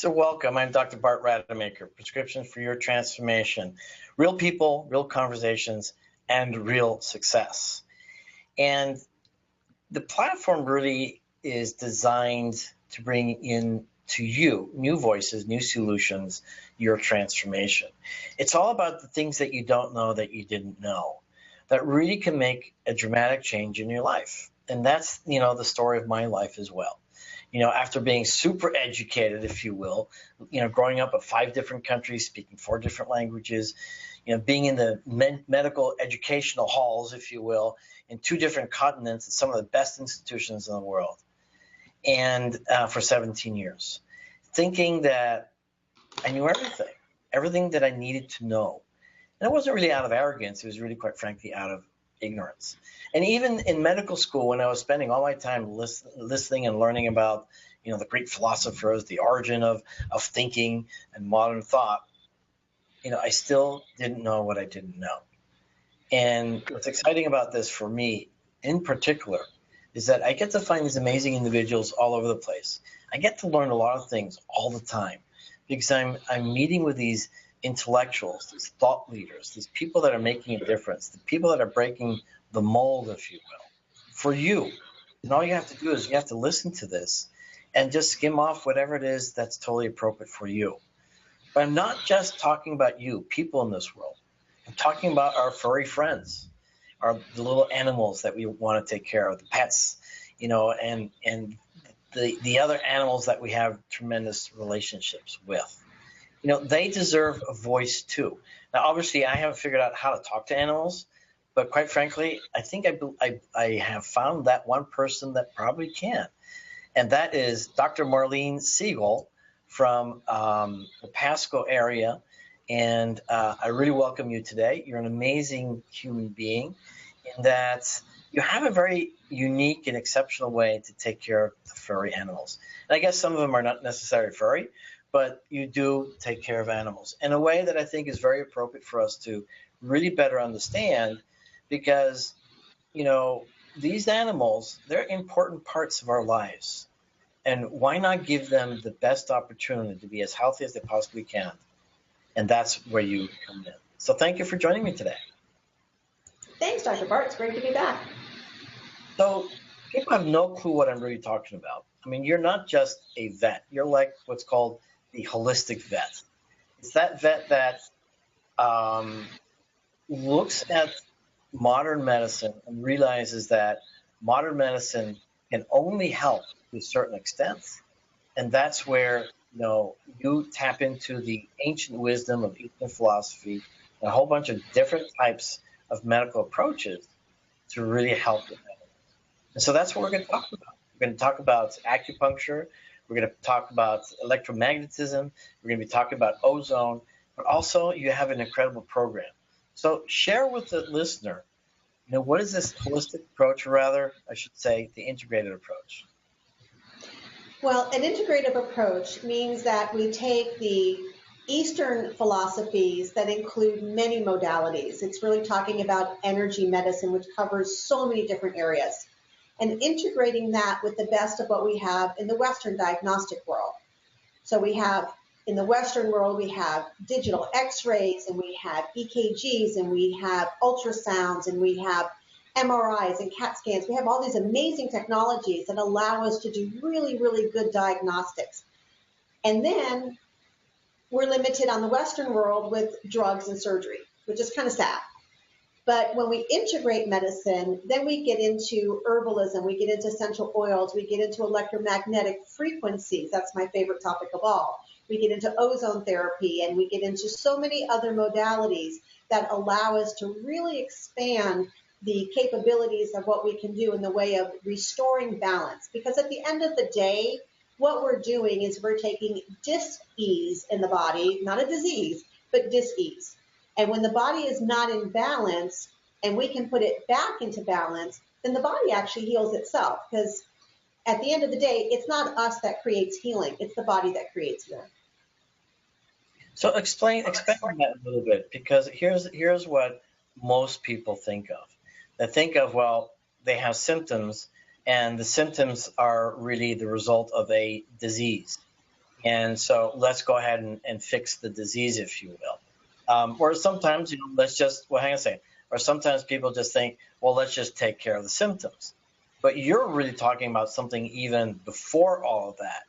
So welcome. I'm Dr. Bart Rademaker, Prescription for Your Transformation. Real people, real conversations, and real success. And the platform really is designed to bring in to you new voices, new solutions, your transformation. It's all about the things that you don't know that you didn't know that really can make a dramatic change in your life. And that's, the story of my life as well. After being super educated, if you will, growing up in 5 different countries, speaking 4 different languages, being in the medical educational halls, if you will, in 2 different continents, at some of the best institutions in the world, and for 17 years, thinking that I knew everything that I needed to know. And it wasn't really out of arrogance. It was really, quite frankly, out of ignorance. And even in medical school, when I was spending all my time listening and learning about, the great philosophers, the origin of thinking and modern thought, I still didn't know what I didn't know. And what's exciting about this for me in particular is that I get to find these amazing individuals all over the place. I get to learn a lot of things all the time because I'm meeting with these intellectuals, these thought leaders, these people that are making a difference, the people that are breaking the mold, if you will, for you. And all you have to do is you have to listen to this and just skim off whatever it is that's totally appropriate for you. But I'm not just talking about you, people in this world. I'm talking about our furry friends, the little animals that we want to take care of, the pets, and the other animals that we have tremendous relationships with. They deserve a voice too. Now, obviously, I haven't figured out how to talk to animals, but quite frankly, I think I have found that one person that probably can, and that is Dr. Marlene Siegel from the Pasco area. And I really welcome you today. You're an amazing human being in that you have a very unique and exceptional way to take care of the furry animals. And I guess some of them are not necessarily furry, but you do take care of animals in a way that I think is very appropriate for us to really better understand because, these animals, they're important parts of our lives. And why not give them the best opportunity to be as healthy as they possibly can? And that's where you come in. So thank you for joining me today. Thanks, Dr. Bart. It's great to be back. So people have no clue what I'm really talking about. I mean, you're not just a vet. You're like what's called the holistic vet. It's that vet that looks at modern medicine and realizes that modern medicine can only help to a certain extent. And that's where you tap into the ancient wisdom of Eastern philosophy and a whole bunch of different types of medical approaches to really help with that. And so that's what we're going to talk about. We're going to talk about acupuncture. We're going to talk about electromagnetism. We're going to be talking about ozone. But also, you have an incredible program. So share with the listener, what is this holistic approach, or rather, I should say, the integrated approach? Well, an integrative approach means that we take the Eastern philosophies that include many modalities. It's really talking about energy medicine, which covers so many different areas, and integrating that with the best of what we have in the Western diagnostic world. So in the Western world, we have digital x-rays, and we have EKGs, and we have ultrasounds, and we have MRIs and CAT scans. We have all these amazing technologies that allow us to do really, really good diagnostics. And then we're limited on the Western world with drugs and surgery, which is kind of sad. But when we integrate medicine, then we get into herbalism, we get into essential oils, we get into electromagnetic frequencies. That's my favorite topic of all. We get into ozone therapy, and we get into so many other modalities that allow us to really expand the capabilities of what we can do in the way of restoring balance. Because at the end of the day, what we're doing is we're taking dis-ease in the body, not a disease, but dis-ease. And when the body is not in balance and we can put it back into balance, then the body actually heals itself. Because at the end of the day, it's not us that creates healing, it's the body that creates healing. So explain that a little bit, because here's what most people think of. They think of, well, they have symptoms, and the symptoms are really the result of a disease. And so let's go ahead and fix the disease, if you will. Or sometimes, let's just, well, hang on a second. Or sometimes people just think, well, let's just take care of the symptoms. But you're really talking about something even before all of that,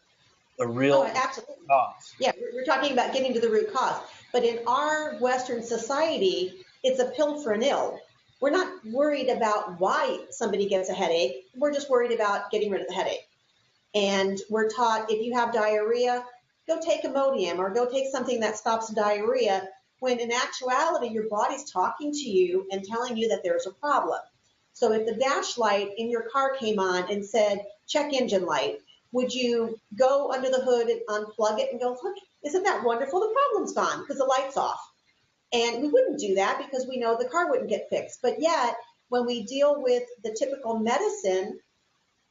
the real absolutely. cause. Yeah, we're talking about getting to the root cause. But in our Western society, it's a pill for an ill. We're not worried about why somebody gets a headache. We're just worried about getting rid of the headache. And we're taught if you have diarrhea, go take Imodium or go take something that stops diarrhea, when in actuality, your body's talking to you and telling you that there's a problem. So if the dash light in your car came on and said, check engine light, would you go under the hood and unplug it and go, look, isn't that wonderful? The problem's gone because the light's off. And we wouldn't do that because we know the car wouldn't get fixed. But yet, when we deal with the typical medicine,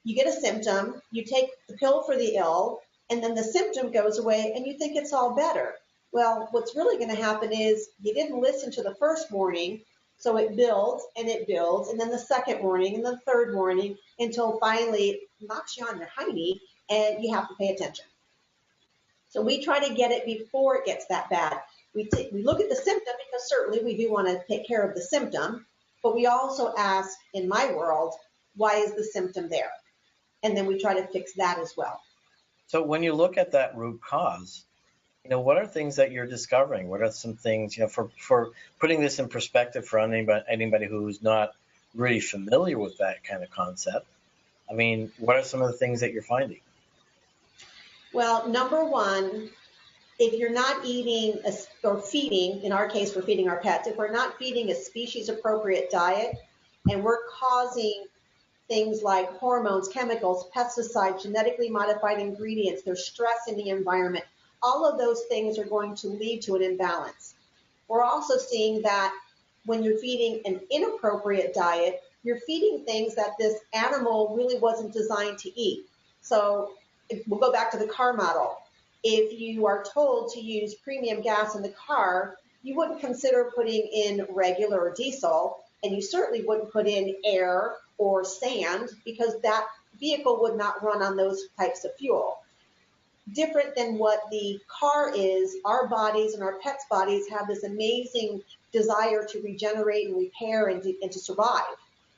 you get a symptom, you take the pill for the ill, and then the symptom goes away and you think it's all better. Well, what's really going to happen is you didn't listen to the first warning, so it builds, and then the second warning, and the third warning, until finally it knocks you on your hiney and you have to pay attention. So we try to get it before it gets that bad. We look at the symptom because certainly we do want to take care of the symptom, but we also ask, in my world, why is the symptom there? And then we try to fix that as well. So when you look at that root cause, what are things that you're discovering? What are some things, for putting this in perspective for anybody who's not really familiar with that kind of concept? I mean, what are some of the things that you're finding? Well, number one, if you're not eating or feeding, in our case, we're feeding our pets, if we're not feeding a species appropriate diet and we're causing things like hormones, chemicals, pesticides, genetically modified ingredients, there's stress in the environment, all of those things are going to lead to an imbalance. We're also seeing that when you're feeding an inappropriate diet, you're feeding things that this animal really wasn't designed to eat. So we'll go back to the car model. If you are told to use premium gas in the car, you wouldn't consider putting in regular or diesel, and you certainly wouldn't put in air or sand because that vehicle would not run on those types of fuel. Different than what the car is, our bodies and our pets' bodies have this amazing desire to regenerate and repair and to survive.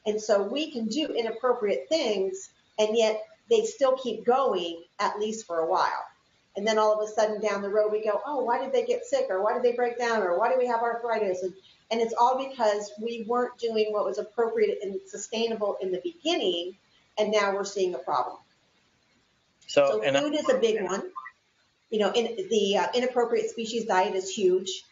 And so we can do inappropriate things, and yet they still keep going, at least for a while. And then all of a sudden down the road we go, oh, why did they get sick? Or why did they break down? Or why do we have arthritis? And it's all because we weren't doing what was appropriate and sustainable in the beginning, and now we're seeing a problem. So food is a big one. The inappropriate species diet is huge.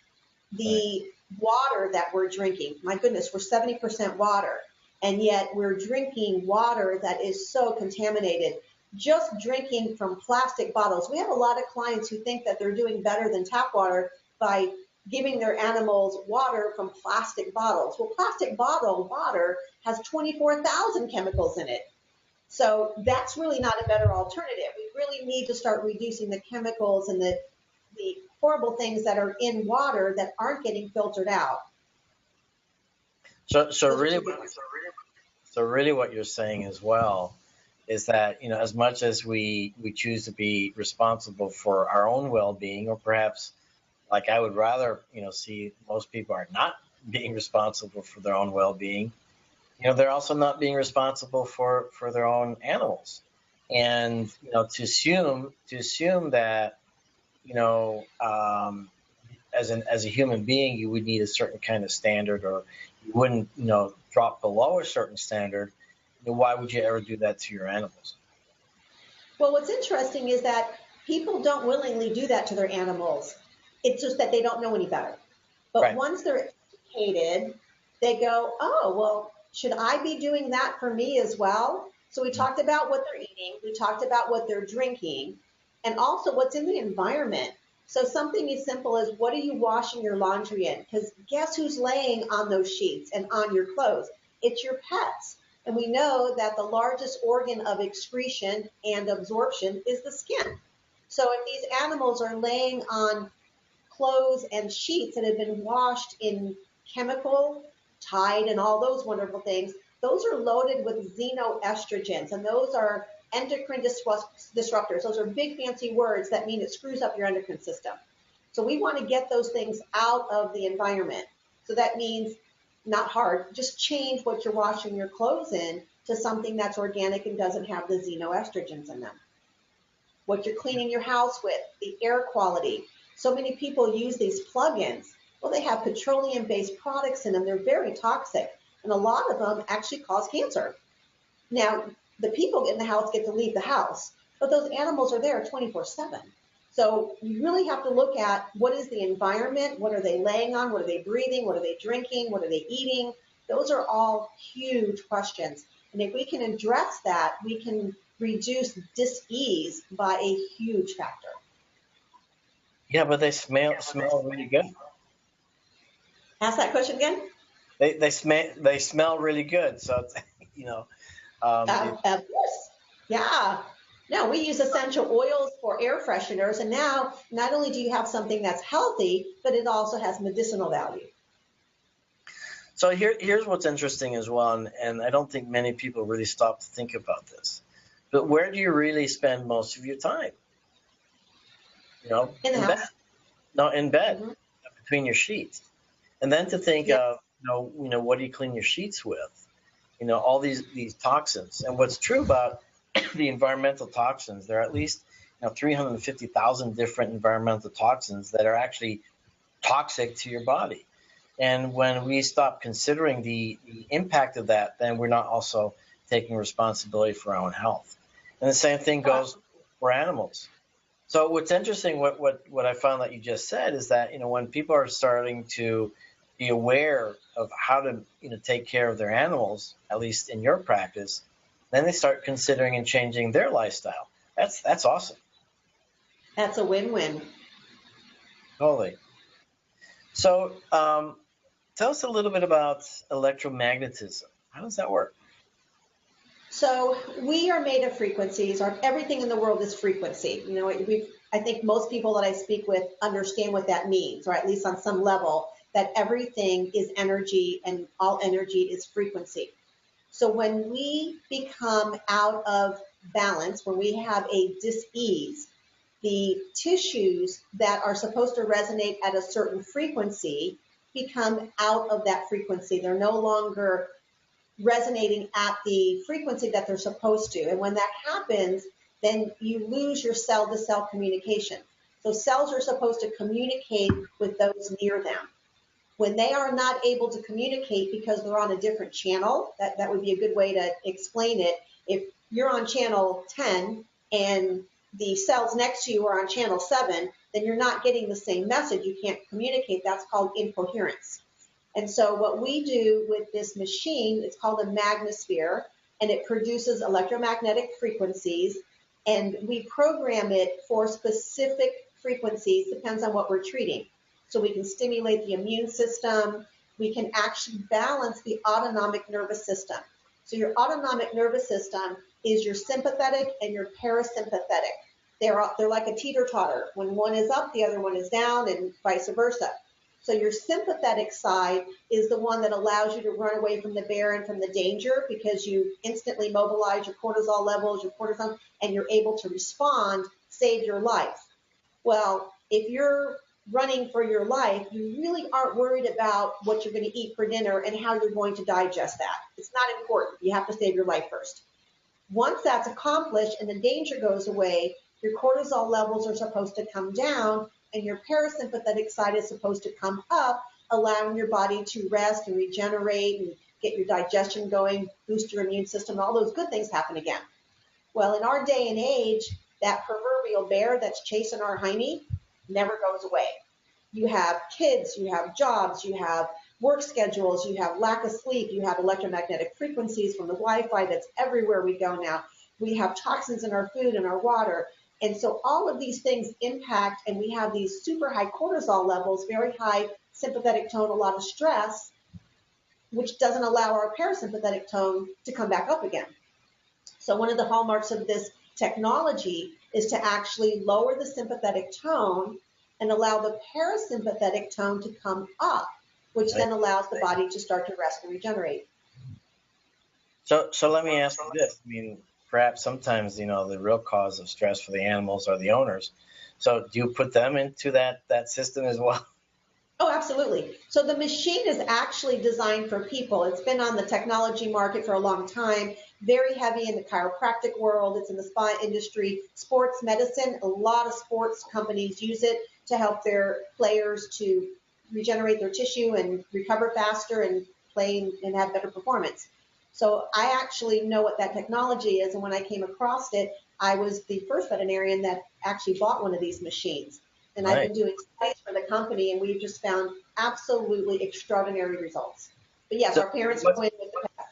The water that we're drinking, my goodness, we're 70% water, and yet we're drinking water that is so contaminated. Just drinking from plastic bottles. We have a lot of clients who think that they're doing better than tap water by giving their animals water from plastic bottles. Well, plastic bottle water has 24,000 chemicals in it. So that's really not a better alternative. We really need to start reducing the chemicals and the horrible things that are in water that aren't getting filtered out. So really what you're saying as well is that, as much as we choose to be responsible for our own well-being, or perhaps like I would rather, see most people are not being responsible for their own well-being, they're also not being responsible for their own animals. And, to assume that, as a human being, you would need a certain kind of standard, or you wouldn't, drop below a certain standard. Why would you ever do that to your animals? Well, what's interesting is that people don't willingly do that to their animals. It's just that they don't know any better. But once they're educated, they go, oh, well, should I be doing that for me as well? So we talked about what they're eating. We talked about what they're drinking, and also what's in the environment. So something as simple as, what are you washing your laundry in? Because guess who's laying on those sheets and on your clothes? It's your pets. And we know that the largest organ of excretion and absorption is the skin. So if these animals are laying on clothes and sheets that have been washed in chemical, Tide, and all those wonderful things, those are loaded with xenoestrogens, and those are endocrine disruptors. Those are big fancy words that mean it screws up your endocrine system. So we want to get those things out of the environment. So that means not hard, just change what you're washing your clothes in to something that's organic and doesn't have the xenoestrogens in them. What you're cleaning your house with, the air quality. So many people use these plug-ins. Well, they have petroleum-based products in them. They're very toxic, and a lot of them actually cause cancer. Now, the people in the house get to leave the house, but those animals are there 24/7. So you really have to look at what is the environment, what are they laying on, what are they breathing, what are they drinking, what are they eating. Those are all huge questions. And if we can address that, we can reduce dis-ease by a huge factor. Yeah, but they smell really good. Ask that question again. They smell really good. So you know, Of course. Yeah. No, we use essential oils for air fresheners, and now not only do you have something that's healthy, but it also has medicinal value. so here's what's interesting as well, and I don't think many people really stop to think about this. But where do you really spend most of your time? You know, In the in bed. house. No, in bed, Mm-hmm. between your sheets. And then to think Yep. of, what do you clean your sheets with? All these toxins. And what's true about the environmental toxins, there are at least 350,000 different environmental toxins that are actually toxic to your body. And when we stop considering the impact of that, then we're not also taking responsibility for our own health. And the same thing goes for animals. So what's interesting, what I found that you just said is that when people are starting to be aware of how to take care of their animals, at least in your practice, then they start considering and changing their lifestyle. That's awesome. That's a win-win. Totally. So tell us a little bit about electromagnetism. How does that work? So we are made of frequencies. Everything in the world is frequency. I think most people that I speak with understand what that means, or at least on some level, that everything is energy and all energy is frequency. So when we become out of balance, when we have a dis-ease, the tissues that are supposed to resonate at a certain frequency become out of that frequency. They're no longer resonating at the frequency that they're supposed to. And when that happens, then you lose your cell-to-cell communication. So cells are supposed to communicate with those near them. When they are not able to communicate because they're on a different channel, that would be a good way to explain it. If you're on channel 10 and the cells next to you are on channel 7, then you're not getting the same message. You can't communicate. That's called incoherence. And so what we do with this machine, it's called a magnosphere, and it produces electromagnetic frequencies, and we program it for specific frequencies, depends on what we're treating. So we can stimulate the immune system. We can actually balance the autonomic nervous system. So your autonomic nervous system is your sympathetic and your parasympathetic. They're like a teeter-totter. When one is up, the other one is down, and vice versa. So your sympathetic side is the one that allows you to run away from the bear and from the danger, because you instantly mobilize your cortisol levels, your cortisol, and you're able to respond, save your life. Well, if you're running for your life, you really aren't worried about what you're going to eat for dinner and how you're going to digest that. It's not important. You have to save your life first. Once that's accomplished and the danger goes away, your cortisol levels are supposed to come down and your parasympathetic side is supposed to come up, allowing your body to rest and regenerate and get your digestion going, boost your immune system, all those good things happen again. Well, in our day and age, that proverbial bear that's chasing our hiney never goes away. You have kids, you have jobs, you have work schedules, you have lack of sleep, you have electromagnetic frequencies from the Wi-Fi that's everywhere we go now. We have toxins in our food and our water. And so all of these things impact, and we have these super high cortisol levels, very high sympathetic tone, a lot of stress, which doesn't allow our parasympathetic tone to come back up again. So one of the hallmarks of this technology is to actually lower the sympathetic tone and allow the parasympathetic tone to come up, which then allows the body to start to rest and regenerate. So let me ask you this. I mean, perhaps sometimes, the real cause of stress for the animals are the owners. So do you put them into that system as well? Oh, absolutely. So the machine is actually designed for people. It's been on the technology market for a long time, very heavy in the chiropractic world. It's in the spa industry, sports medicine. A lot of sports companies use it to help their players to regenerate their tissue and recover faster and play and have better performance. So I actually know what that technology is. And when I came across it, I was the first veterinarian that actually bought one of these machines. And I've Right. been doing studies for the company, and we've just found absolutely extraordinary results. But yes, So our parents what's, go in with the pet.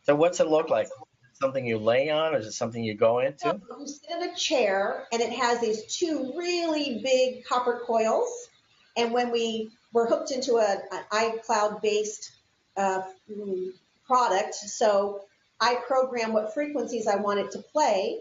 so what's it look like? Is it something you lay on, or is it something you go So into? you sit in a chair, and it has these two really big copper coils. And when we're hooked into an iCloud-based uh, product, so I program what frequencies I want it to play,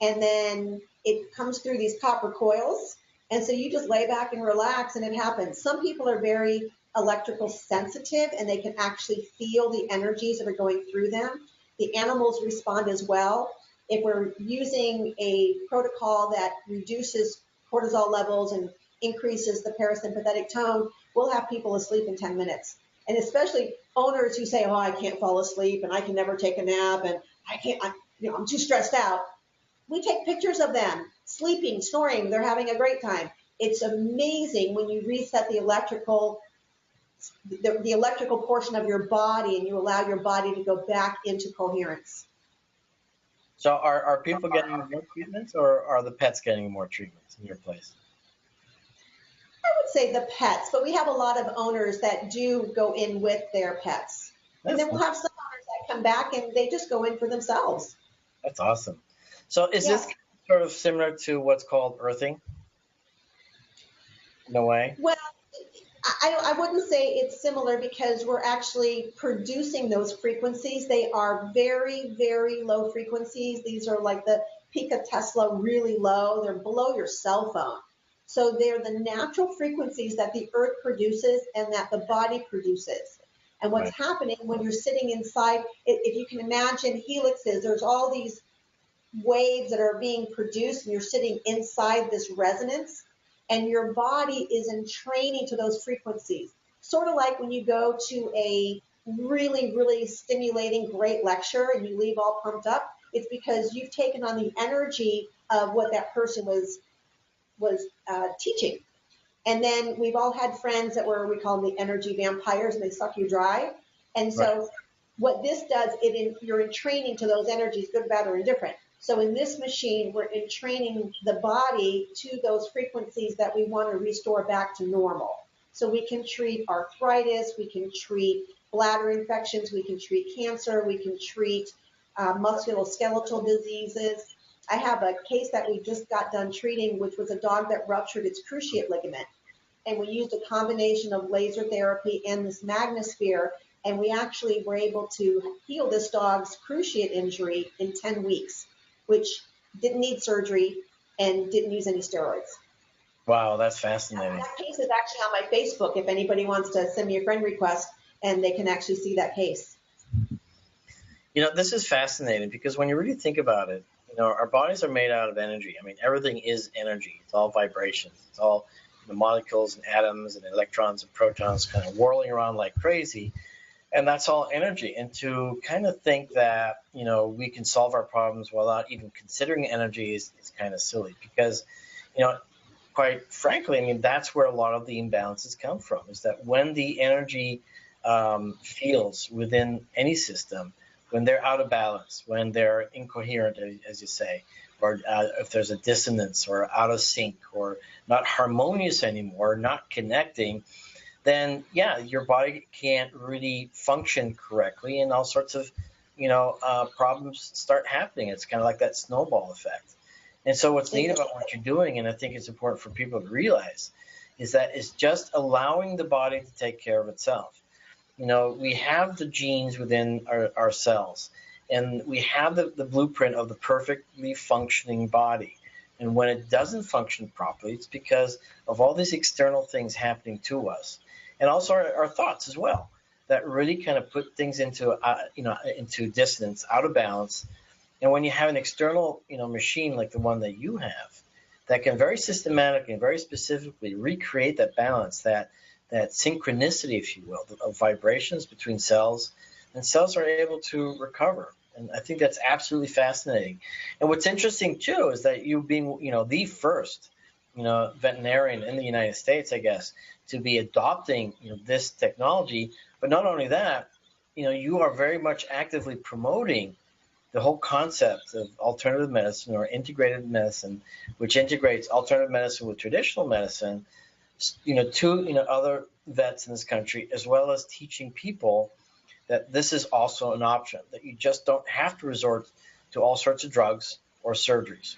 and then it comes through these copper coils. And so you just lay back and relax, and it happens. Some people are very electrical sensitive, and they can actually feel the energies that are going through them. The animals respond as well. If we're using a protocol that reduces cortisol levels and increases the parasympathetic tone, we'll have people asleep in 10 minutes. And especially owners who say, oh, I can't fall asleep and I can never take a nap and I'm too stressed out. We take pictures of them sleeping, snoring. They're having a great time. It's amazing when you reset the electrical portion of your body and you allow your body to go back into coherence. So are people getting more treatments, or are the pets getting more treatments in your place? I would say the pets, but we have a lot of owners that do go in with their pets. And That's then we'll have some owners that come back and they just go in for themselves. that's awesome. So is Yeah. this sort of similar to what's called earthing in a way? Well, I wouldn't say it's similar because we're actually producing those frequencies. They are very, very low frequencies. These are like the picotesla, really low. They're below your cell phone. So they're the natural frequencies that the earth produces and that the body produces. And what's Right. happening when you're sitting inside, if you can imagine helixes, there's all these waves that are being produced and you're sitting inside this resonance and your body is in training to those frequencies. Sort of like when you go to a really, really stimulating, great lecture and you leave all pumped up, it's because you've taken on the energy of what that person was teaching. And then we've all had friends that we call them the energy vampires, and they suck you dry. And Right. so what this does, you're in training to those energies, good, bad, or indifferent. So in this machine, we're in training the body to those frequencies that we want to restore back to normal. So we can treat arthritis, we can treat bladder infections, we can treat cancer, we can treat musculoskeletal diseases. I have a case that we just got done treating, which was a dog that ruptured its cruciate ligament. And we used a combination of laser therapy and this magnosphere, and we actually were able to heal this dog's cruciate injury in 10 weeks, which didn't need surgery and didn't use any steroids. Wow, that's fascinating. That case is actually on my Facebook if anybody wants to send me a friend request, and they can actually see that case. This is fascinating because when you really think about it, our bodies are made out of energy. I mean, everything is energy. It's all vibrations. It's all the molecules and atoms and electrons and protons kind of whirling around like crazy. And that's all energy. And to kind of think that, we can solve our problems without even considering energy is kind of silly because, quite frankly, I mean, that's where a lot of the imbalances come from, is that when the energy fields within any system, when they're out of balance, when they're incoherent, as you say, or if there's a dissonance or out of sync or not harmonious anymore, not connecting, then yeah, your body can't really function correctly, and all sorts of problems start happening. It's kind of like that snowball effect. And so what's neat about what you're doing, and I think it's important for people to realize, is that it's just allowing the body to take care of itself. We have the genes within our cells, and we have the blueprint of the perfectly functioning body. And when it doesn't function properly, it's because of all these external things happening to us, and also our thoughts as well, that really kind of put things into dissonance, out of balance. And when you have an external, machine like the one that you have, that can very systematically and very specifically recreate that balance, that synchronicity, if you will, of vibrations between cells, and cells are able to recover. And I think that's absolutely fascinating. And what's interesting too is that you being, the first, veterinarian in the United States, I guess, to be adopting, this technology. But not only that, you are very much actively promoting the whole concept of alternative medicine or integrated medicine, which integrates alternative medicine with traditional medicine, to other vets in this country, as well as teaching people that this is also an option, that you just don't have to resort to all sorts of drugs or surgeries.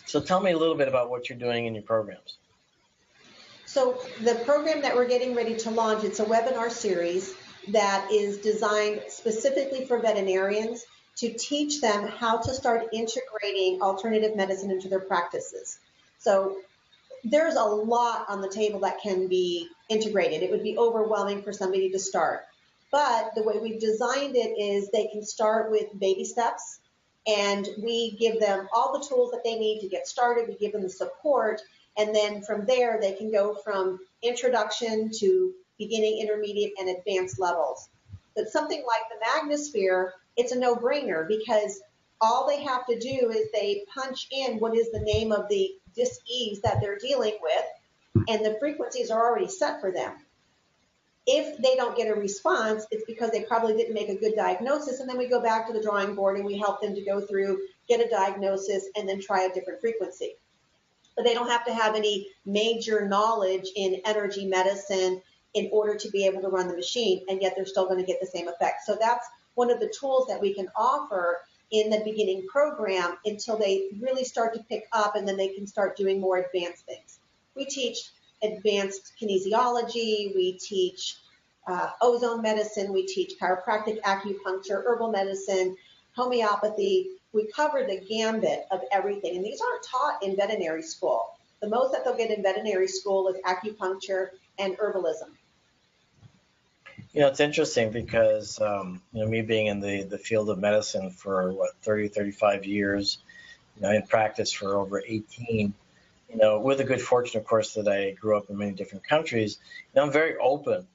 So tell me a little bit about what you're doing in your programs. So the program that we're getting ready to launch, it's a webinar series that is designed specifically for veterinarians to teach them how to start integrating alternative medicine into their practices. So there's a lot on the table that can be integrated. It would be overwhelming for somebody to start. But the way we've designed it is they can start with baby steps, and we give them all the tools that they need to get started. We give them the support, and then from there they can go from introduction to beginning, intermediate, and advanced levels. But something like the Magnosphere, it's a no-brainer because all they have to do is they punch in what is the name of the dis-ease that they're dealing with, and the frequencies are already set for them. If they don't get a response, it's because they probably didn't make a good diagnosis, and then we go back to the drawing board and we help them to go through, get a diagnosis, and then try a different frequency. But they don't have to have any major knowledge in energy medicine in order to be able to run the machine, and yet they're still going to get the same effect. So that's one of the tools that we can offer in the beginning program until they really start to pick up, and then they can start doing more advanced things. We teach advanced kinesiology, we teach ozone medicine, we teach chiropractic, acupuncture, herbal medicine, homeopathy. We cover the gambit of everything, and these aren't taught in veterinary school. The most that they'll get in veterinary school is acupuncture and herbalism. It's interesting because, me being in the field of medicine for 30, 35 years, in practice for over 18, with the good fortune, of course, that I grew up in many different countries, I'm very open,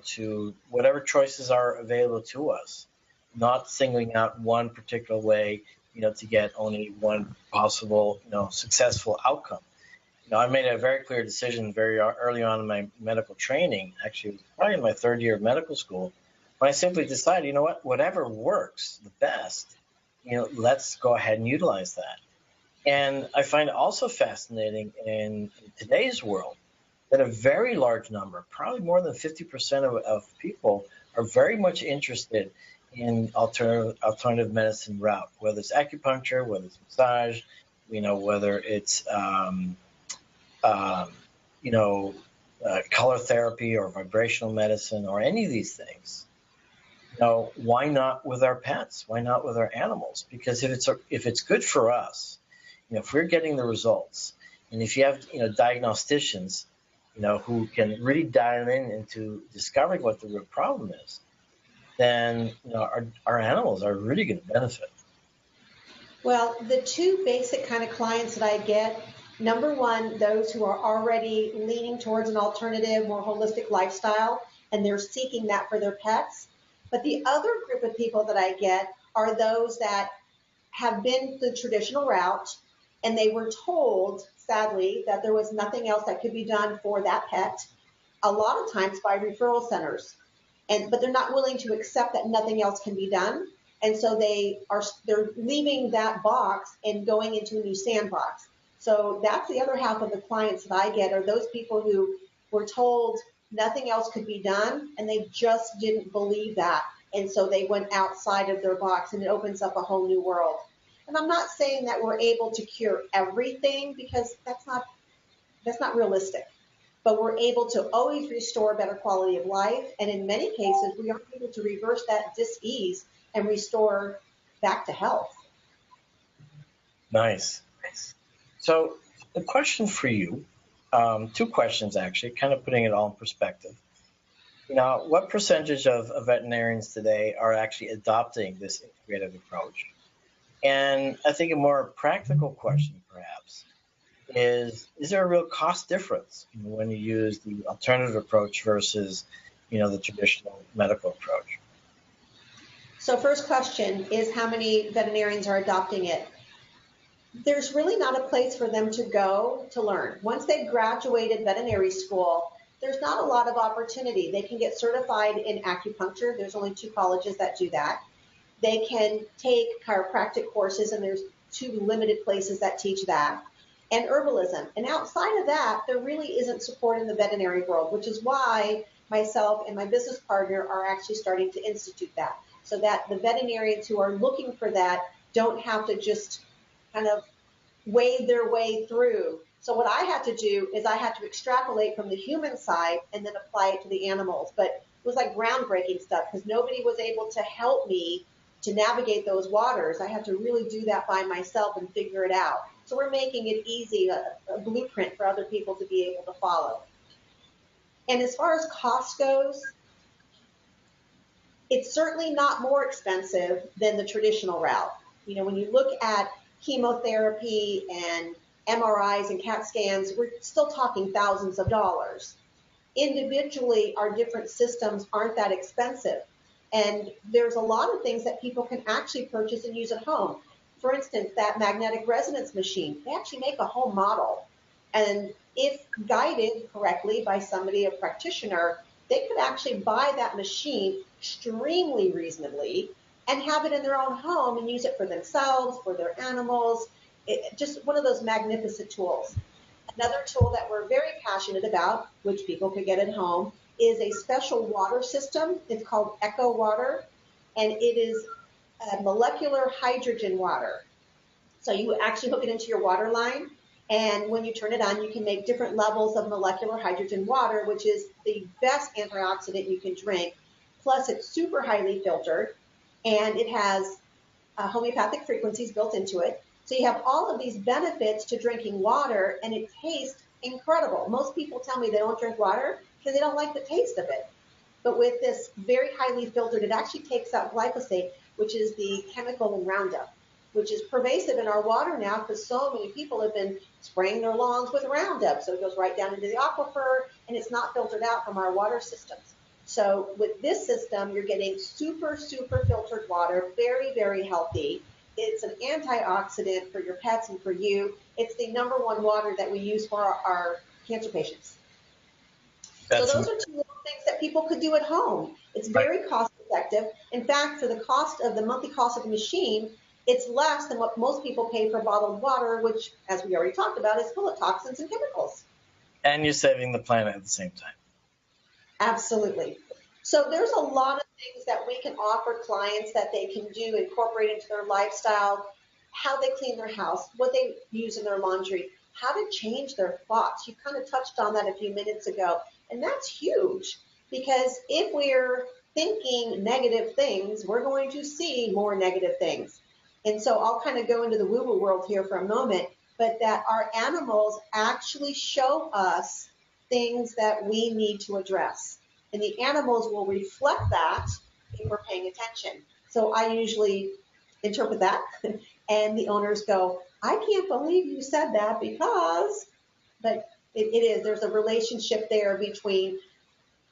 to whatever choices are available to us, not singling out one particular way, to get only one possible, successful outcome. I made a very clear decision very early on in my medical training, actually probably in my third year of medical school, when I simply decided, whatever works the best, let's go ahead and utilize that. And I find it also fascinating in today's world that a very large number, probably more than 50% of people, are very much interested in alternative medicine route, whether it's acupuncture, whether it's massage, whether it's color therapy or vibrational medicine or any of these things. Why not with our pets? Why not with our animals? Because if it's good for us, if we're getting the results, and if you have diagnosticians, who can really dial into discovering what the real problem is, then our animals are really going to benefit. Well, the two basic kind of clients that I get, number one, those who are already leaning towards an alternative, more holistic lifestyle, and they're seeking that for their pets. But the other group of people that I get are those that have been the traditional route, and they were told, sadly, that there was nothing else that could be done for that pet, a lot of times by referral centers. But they're not willing to accept that nothing else can be done. And so they're leaving that box and going into a new sandbox. So that's the other half of the clients that I get, are those people who were told nothing else could be done, and they just didn't believe that. And so they went outside of their box, and it opens up a whole new world. And I'm not saying that we're able to cure everything, because that's not realistic. But we're able to always restore better quality of life. And in many cases, we are able to reverse that dis-ease and restore back to health. Nice. So the question for you, two questions actually, kind of putting it all in perspective. What percentage of veterinarians today are actually adopting this integrative approach? And I think a more practical question, perhaps, is there a real cost difference when you use the alternative approach versus, the traditional medical approach? So first question is how many veterinarians are adopting it? There's really not a place for them to go to learn. Once they've graduated veterinary school, there's not a lot of opportunity. They can get certified in acupuncture. There's only 2 colleges that do that. They can take chiropractic courses, and there's 2 limited places that teach that, and herbalism. And outside of that, there really isn't support in the veterinary world, which is why myself and my business partner are actually starting to institute that, so that the veterinarians who are looking for that don't have to just kind of wade their way through. So what I had to do is I had to extrapolate from the human side and then apply it to the animals. But it was like groundbreaking stuff because nobody was able to help me to navigate those waters. I had to really do that by myself and figure it out. So we're making it easy, a blueprint for other people to be able to follow. And as far as cost goes, it's certainly not more expensive than the traditional route. When you look at chemotherapy and MRIs and CAT scans, we're still talking thousands of dollars. Individually, our different systems aren't that expensive. And there's a lot of things that people can actually purchase and use at home. For instance, that magnetic resonance machine, they actually make a home model. And if guided correctly by somebody, a practitioner, they could actually buy that machine extremely reasonably and have it in their own home and use it for themselves, for their animals. Just one of those magnificent tools. Another tool that we're very passionate about, which people could get at home, is a special water system. It's called Echo Water, and it is a molecular hydrogen water. So you actually hook it into your water line, and when you turn it on, you can make different levels of molecular hydrogen water, which is the best antioxidant you can drink. Plus, it's super highly filtered, and it has homeopathic frequencies built into it. So you have all of these benefits to drinking water, and it tastes incredible. Most people tell me they don't drink water because they don't like the taste of it. But with this very highly filtered, it actually takes out glyphosate, which is the chemical in Roundup, which is pervasive in our water now because so many people have been spraying their lawns with Roundup. So it goes right down into the aquifer, and it's not filtered out from our water systems. So with this system, you're getting super, super filtered water, very, very healthy. It's an antioxidant for your pets and for you. It's the #1 water that we use for our cancer patients. So those are 2 little things that people could do at home. It's very cost effective. In fact, for the cost of the monthly cost of the machine, it's less than what most people pay for bottled water, which, as we already talked about, is full of toxins and chemicals. And you're saving the planet at the same time. Absolutely. So there's a lot of things that we can offer clients that they can do, incorporate into their lifestyle, how they clean their house, what they use in their laundry, how to change their thoughts. You kind of touched on that a few minutes ago. And that's huge because if we're thinking negative things, we're going to see more negative things. And so I'll kind of go into the woo-woo world here for a moment, but that our animals actually show us things that we need to address. And the animals will reflect that if we're paying attention. So I usually interpret that, and the owners go, I can't believe you said that because, but it is, there's a relationship there between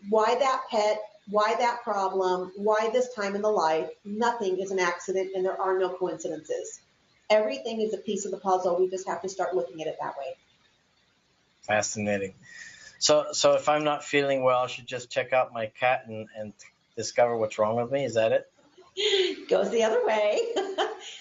why that pet, why that problem, why this time in the life. Nothing is an accident, and there are no coincidences. Everything is a piece of the puzzle. We just have to start looking at it that way. Fascinating. So if I'm not feeling well, I should just check out my cat and discover what's wrong with me. Is that it? Goes the other way.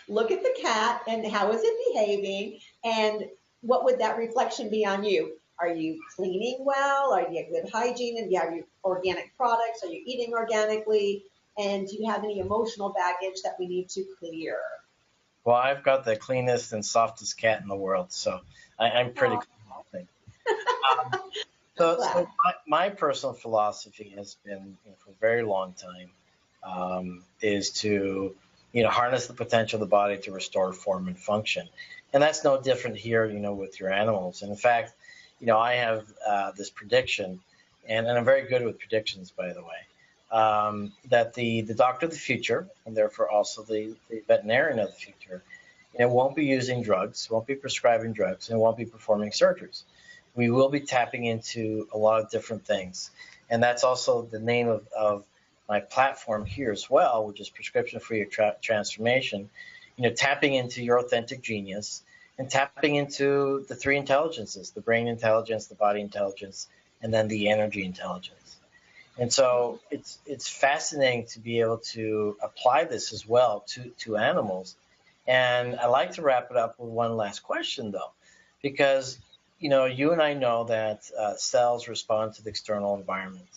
Look at the cat and how is it behaving, and what would that reflection be on you? Are you cleaning well? Are you good hygiene? And have you organic products? Are you eating organically? And do you have any emotional baggage that we need to clear? Well, I've got the cleanest and softest cat in the world, so I'm pretty clean, I think. So my personal philosophy has been, for a very long time, is to, harness the potential of the body to restore form and function. And that's no different here, with your animals. And in fact, I have this prediction, and I'm very good with predictions, by the way, that the doctor of the future, and therefore also the veterinarian of the future, And it won't be using drugs, won't be prescribing drugs, and won't be performing surgeries. We will be tapping into a lot of different things. And that's also the name of my platform here as well, which is Prescription for Your Transformation. Tapping into your authentic genius and tapping into the three intelligences, the brain intelligence, the body intelligence, and then the energy intelligence. And so it's fascinating to be able to apply this as well to animals. And I like to wrap it up with one last question, though, because you and I know that cells respond to the external environment,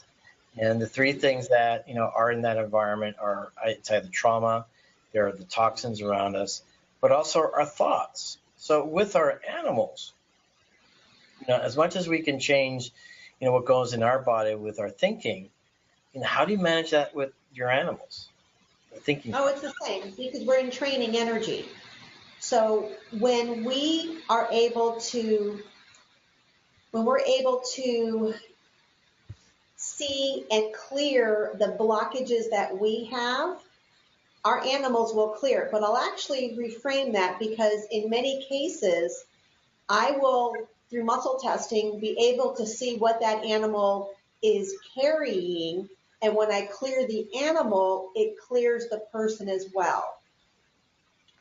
and the three things that are in that environment are, it's either trauma, there are the toxins around us, but also our thoughts. So with our animals, as much as we can change, what goes in our body with our thinking, how do you manage that with your animals? Thinking. Oh, it's the same because we're in training energy. So when we're able to see and clear the blockages that we have, our animals will clear. But I'll actually reframe that because in many cases, I will, through muscle testing, be able to see what that animal is carrying. And when I clear the animal, it clears the person as well.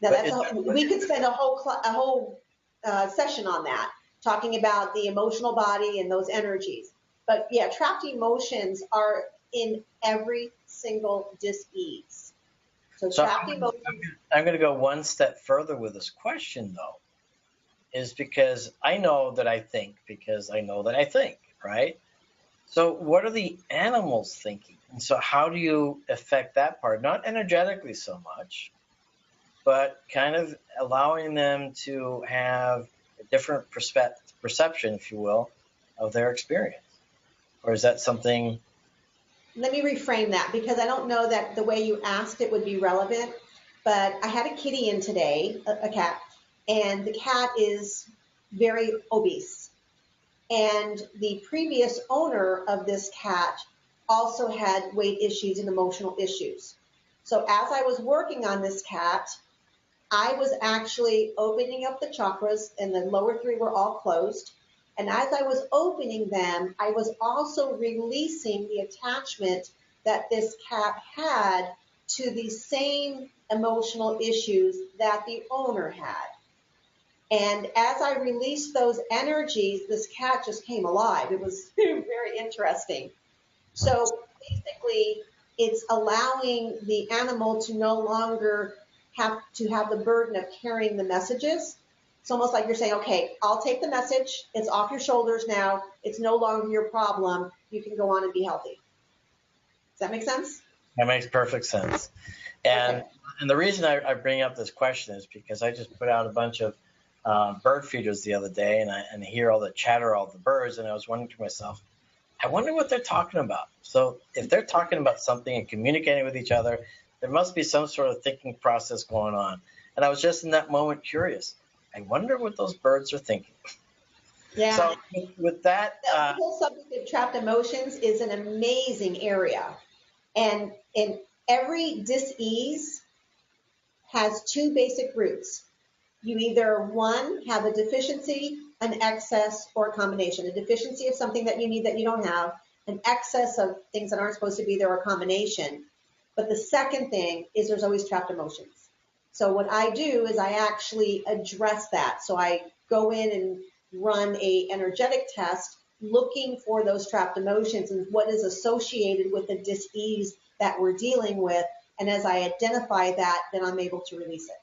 Now, we could spend a whole session on that, talking about the emotional body and those energies. But yeah, trapped emotions are in every single dis-ease. So trapped emotions. I'm going to go one step further with this question, though, is because I know that I think, right? So what are the animals thinking? And so how do you affect that part? Not energetically so much, but kind of allowing them to have a different perception, if you will, of their experience. Or is that something? Let me reframe that because I don't know that the way you asked it would be relevant, but I had a kitty in today, a cat, and the cat is very obese. And the previous owner of this cat also had weight issues and emotional issues. So as I was working on this cat, I was actually opening up the chakras, and the lower three were all closed. And as I was opening them, I was also releasing the attachment that this cat had to the same emotional issues that the owner had. And as I released those energies, this cat just came alive. It was very interesting. So basically, it's allowing the animal to no longer have to have the burden of carrying the messages. It's almost like you're saying, okay, I'll take the message. It's off your shoulders now. It's no longer your problem. You can go on and be healthy. Does that make sense? That makes perfect sense. And the reason I bring up this question is because I just put out a bunch of bird feeders the other day, and I hear all the chatter, all the birds, and I was wondering to myself, I wonder what they're talking about. So if they're talking about something and communicating with each other, there must be some sort of thinking process going on. And I was just in that moment curious. I wonder what those birds are thinking. Yeah. So with that, the whole subject of trapped emotions is an amazing area, and every dis-ease has two basic roots. You either, one, have a deficiency, an excess, or a combination. A deficiency of something that you need that you don't have, an excess of things that aren't supposed to be there, or a combination. But the second thing is there's always trapped emotions. So what I do is I actually address that. So I go in and run a energetic test looking for those trapped emotions and what is associated with the dis-ease that we're dealing with. And as I identify that, then I'm able to release it.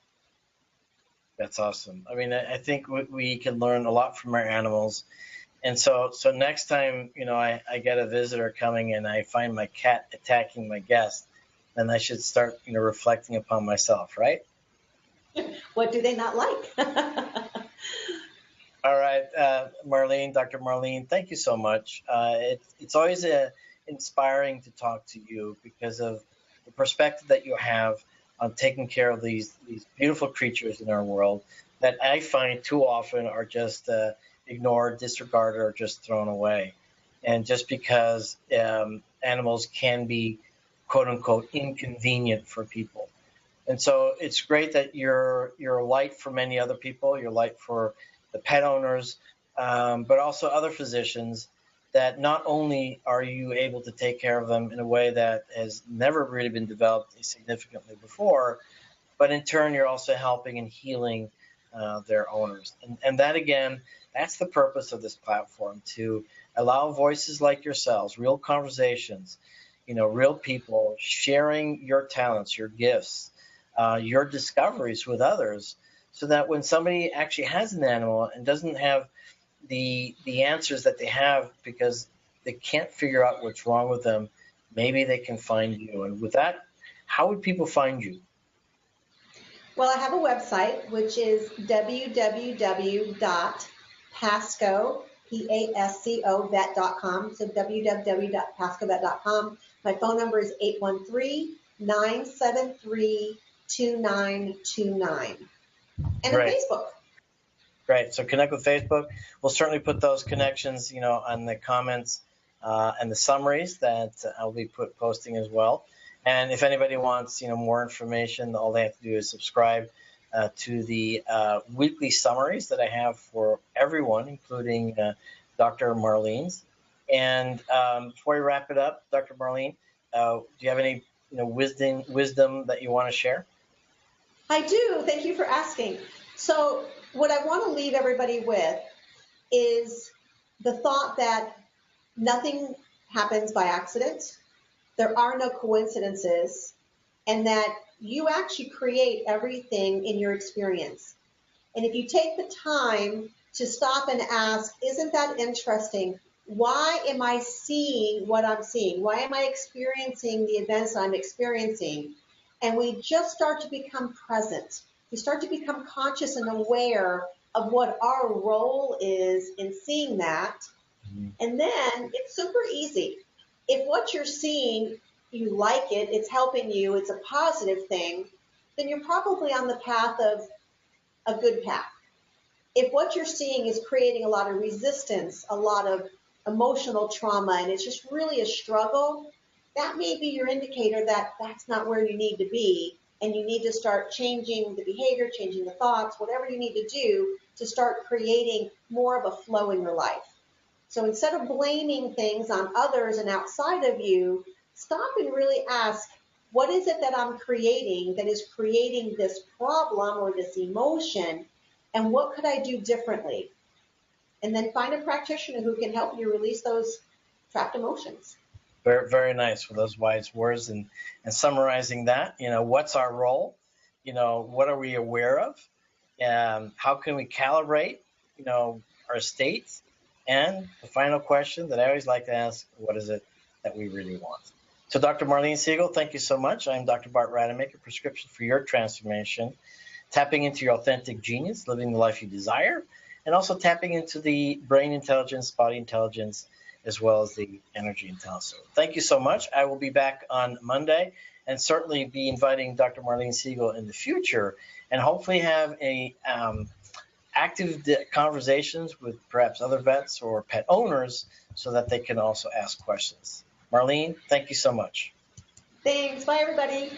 That's awesome. I mean, I think we can learn a lot from our animals. And so next time, I get a visitor coming and I find my cat attacking my guest, then I should start, reflecting upon myself, right? What do they not like? All right, Marlene, Dr. Marlene, thank you so much. It's always inspiring to talk to you because of the perspective that you have on taking care of these beautiful creatures in our world that I find too often are just ignored, disregarded, or just thrown away. And just because animals can be, quote unquote, inconvenient for people. And so it's great that you're a light for many other people. You're a light for the pet owners, but also other physicians, that not only are you able to take care of them in a way that has never really been developed significantly before, but in turn you're also helping and healing their owners. And that, again, that's the purpose of this platform, to allow voices like yourselves, real conversations, real people sharing your talents, your gifts, your discoveries with others, so that when somebody actually has an animal and doesn't have the answers that they have because they can't figure out what's wrong with them, maybe they can find you. And with that, how would people find you? Well, I have a website, which is www.pasco, PASCO, so www.pascovet.com. My phone number is 813-973-2929. And on Facebook. Great. So connect with Facebook. We'll certainly put those connections, on the comments and the summaries that I'll be posting as well. And if anybody wants, more information, all they have to do is subscribe to the weekly summaries that I have for everyone, including Dr. Marlene's. And before we wrap it up, Dr. Marlene, do you have any wisdom that you want to share? I do. Thank you for asking. So what I want to leave everybody with is the thought that nothing happens by accident. There are no coincidences, and that you actually create everything in your experience. And if you take the time to stop and ask, isn't that interesting? Why am I seeing what I'm seeing? Why am I experiencing the events I'm experiencing? And we just start to become present. We start to become conscious and aware of what our role is in seeing that. Mm-hmm. And then it's super easy. If what you're seeing, you like it, it's helping you, it's a positive thing, then you're probably on the path of a good path. If what you're seeing is creating a lot of resistance, a lot of emotional trauma, and it's just really a struggle, that may be your indicator that that's not where you need to be, and you need to start changing the behavior, changing the thoughts, whatever you need to do to start creating more of a flow in your life. So instead of blaming things on others and outside of you, stop and really ask, what is it that I'm creating that is creating this problem or this emotion, and what could I do differently? And then find a practitioner who can help you release those trapped emotions. Very, very nice for those wise words. And summarizing that, what's our role? What are we aware of? How can we calibrate, our states? And the final question that I always like to ask, what is it that we really want? So Dr. Marlene Siegel, thank you so much. I'm Dr. Bart Rademaker, prescription for your transformation, tapping into your authentic genius, living the life you desire, and also tapping into the brain intelligence, body intelligence, as well as the energy intelligence. So thank you so much. I will be back on Monday, and certainly be inviting Dr. Marlene Siegel in the future, and hopefully have a active conversations with perhaps other vets or pet owners so that they can also ask questions. Marlene, thank you so much. Thanks. Bye, everybody.